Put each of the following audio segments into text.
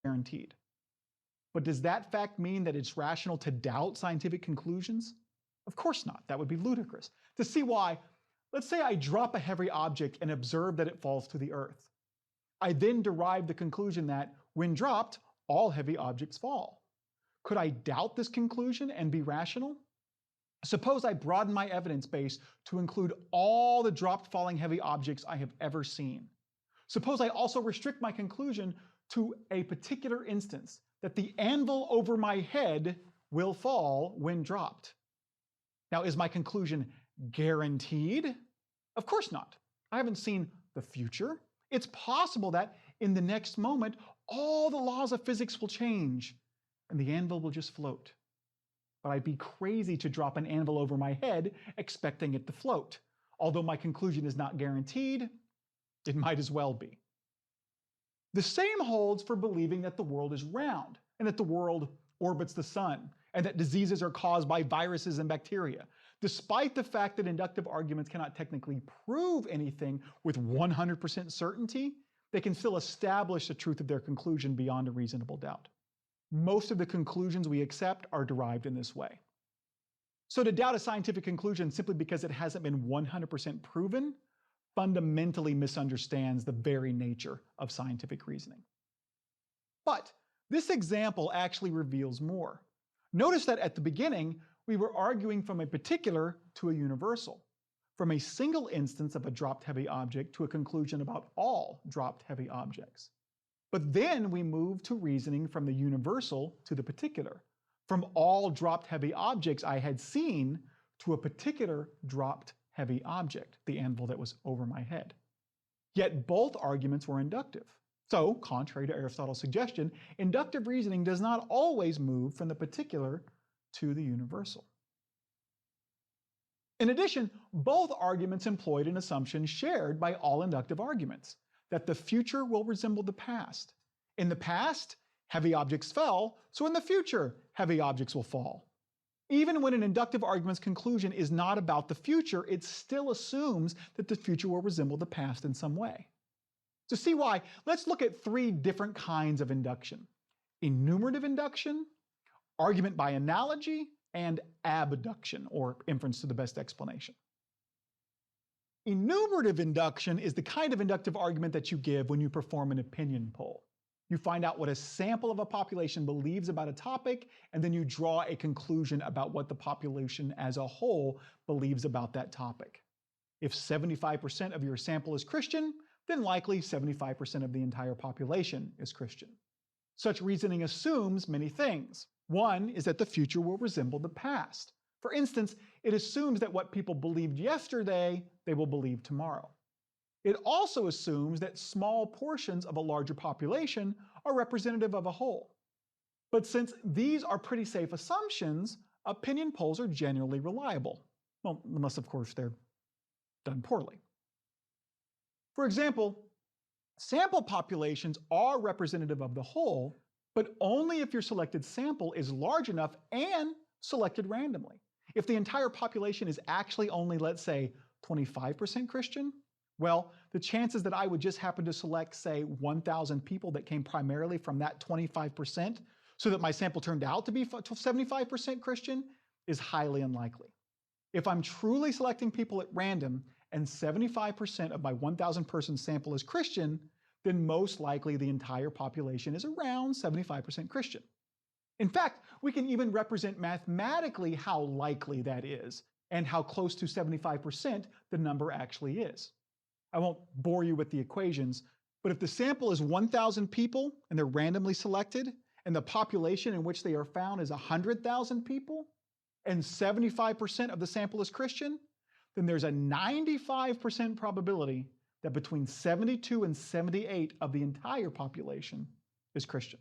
guaranteed. But does that fact mean that it's rational to doubt scientific conclusions? Of course not. That would be ludicrous. To see why, let's say I drop a heavy object and observe that it falls to the earth. I then derive the conclusion that when dropped, all heavy objects fall. Could I doubt this conclusion and be rational? Suppose I broaden my evidence base to include all the dropped falling heavy objects I have ever seen. Suppose I also restrict my conclusion to a particular instance, that the anvil over my head will fall when dropped. Now, is my conclusion guaranteed? Of course not. I haven't seen the future. It's possible that in the next moment, all the laws of physics will change and the anvil will just float. But I'd be crazy to drop an anvil over my head expecting it to float. Although my conclusion is not guaranteed, it might as well be. The same holds for believing that the world is round and that the world orbits the sun and that diseases are caused by viruses and bacteria. Despite the fact that inductive arguments cannot technically prove anything with 100% certainty, they can still establish the truth of their conclusion beyond a reasonable doubt. Most of the conclusions we accept are derived in this way. So to doubt a scientific conclusion simply because it hasn't been 100% proven fundamentally misunderstands the very nature of scientific reasoning. But this example actually reveals more. Notice that at the beginning, we were arguing from a particular to a universal, from a single instance of a dropped heavy object to a conclusion about all dropped heavy objects. But then we moved to reasoning from the universal to the particular, from all dropped heavy objects I had seen to a particular dropped heavy object, the anvil that was over my head. Yet both arguments were inductive. So, contrary to Aristotle's suggestion, inductive reasoning does not always move from the particular to the universal. In addition, both arguments employed an assumption shared by all inductive arguments, that the future will resemble the past. In the past, heavy objects fell, so in the future, heavy objects will fall. Even when an inductive argument's conclusion is not about the future, it still assumes that the future will resemble the past in some way. To see why, let's look at three different kinds of induction: enumerative induction, argument by analogy, and abduction, or inference to the best explanation. Enumerative induction is the kind of inductive argument that you give when you perform an opinion poll. You find out what a sample of a population believes about a topic, and then you draw a conclusion about what the population as a whole believes about that topic. If 75% of your sample is Christian, then likely 75% of the entire population is Christian. Such reasoning assumes many things. One is that the future will resemble the past. For instance, it assumes that what people believed yesterday, they will believe tomorrow. It also assumes that small portions of a larger population are representative of a whole. But since these are pretty safe assumptions, opinion polls are generally reliable. Well, unless of course they're done poorly. For example, sample populations are representative of the whole, but only if your selected sample is large enough and selected randomly. If the entire population is actually only, let's say, 25% Christian, well, the chances that I would just happen to select, say, 1,000 people that came primarily from that 25% so that my sample turned out to be 75% Christian is highly unlikely. If I'm truly selecting people at random and 75% of my 1,000 person sample is Christian, then most likely the entire population is around 75% Christian. In fact, we can even represent mathematically how likely that is and how close to 75% the number actually is. I won't bore you with the equations, but if the sample is 1,000 people and they're randomly selected, and the population in which they are found is 100,000 people, and 75% of the sample is Christian, then there's a 95% probability that between 72 and 78 of the entire population is Christian.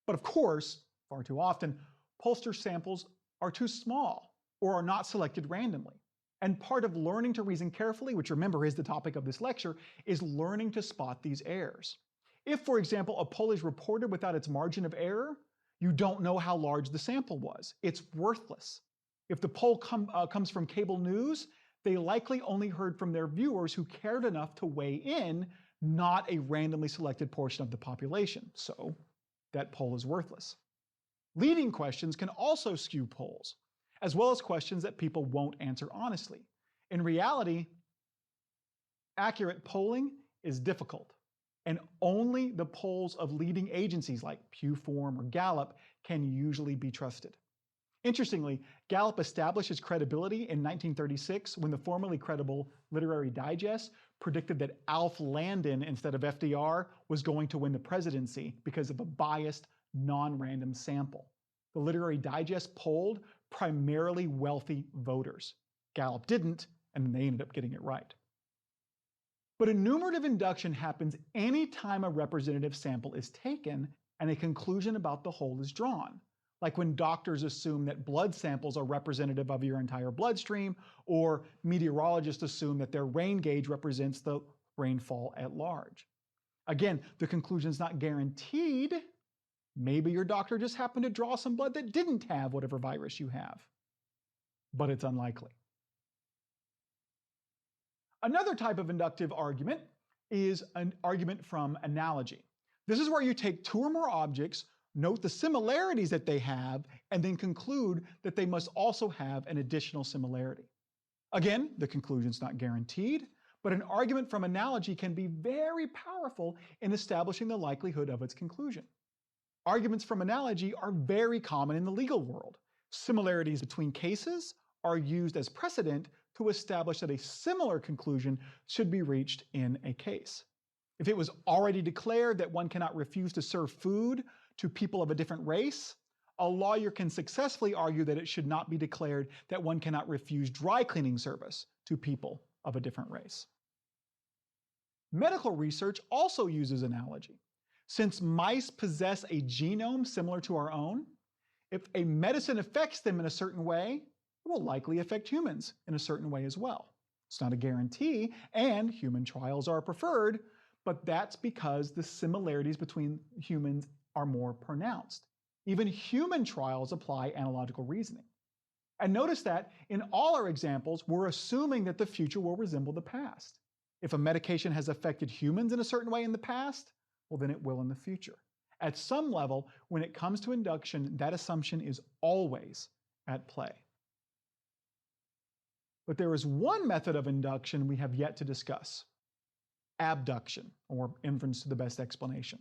But of course, far too often, pollster samples are too small or are not selected randomly. And part of learning to reason carefully, which remember is the topic of this lecture, is learning to spot these errors. If, for example, a poll is reported without its margin of error, you don't know how large the sample was. It's worthless. If the poll comes from cable news, they likely only heard from their viewers who cared enough to weigh in, not a randomly selected portion of the population, so that poll is worthless. Leading questions can also skew polls, as well as questions that people won't answer honestly. In reality, accurate polling is difficult, and only the polls of leading agencies like Pew Forum or Gallup can usually be trusted. Interestingly, Gallup established its credibility in 1936 when the formerly credible Literary Digest predicted that Alf Landon instead of FDR was going to win the presidency because of a biased, non-random sample. The Literary Digest polled primarily wealthy voters. Gallup didn't, and they ended up getting it right. But enumerative induction happens anytime a representative sample is taken and a conclusion about the whole is drawn. Like when doctors assume that blood samples are representative of your entire bloodstream, or meteorologists assume that their rain gauge represents the rainfall at large. Again, the conclusion's not guaranteed. Maybe your doctor just happened to draw some blood that didn't have whatever virus you have, but it's unlikely. Another type of inductive argument is an argument from analogy. This is where you take two or more objects, note the similarities that they have, and then conclude that they must also have an additional similarity. Again, the conclusion's not guaranteed, but an argument from analogy can be very powerful in establishing the likelihood of its conclusion. Arguments from analogy are very common in the legal world. Similarities between cases are used as precedent to establish that a similar conclusion should be reached in a case. If it was already declared that one cannot refuse to serve food to people of a different race, a lawyer can successfully argue that it should not be declared that one cannot refuse dry cleaning service to people of a different race. Medical research also uses analogy. Since mice possess a genome similar to our own, if a medicine affects them in a certain way, it will likely affect humans in a certain way as well. It's not a guarantee, and human trials are preferred, but that's because the similarities between humans are more pronounced. Even human trials apply analogical reasoning. And notice that in all our examples, we're assuming that the future will resemble the past. If a medication has affected humans in a certain way in the past, well, then it will in the future. At some level, when it comes to induction, that assumption is always at play. But there is one method of induction we have yet to discuss: abduction, or inference to the best explanation.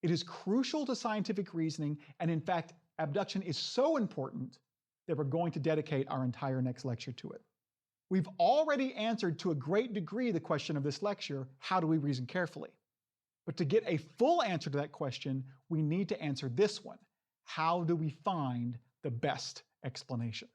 It is crucial to scientific reasoning, and in fact, abduction is so important that we're going to dedicate our entire next lecture to it. We've already answered to a great degree the question of this lecture: how do we reason carefully? But to get a full answer to that question, we need to answer this one: how do we find the best explanation?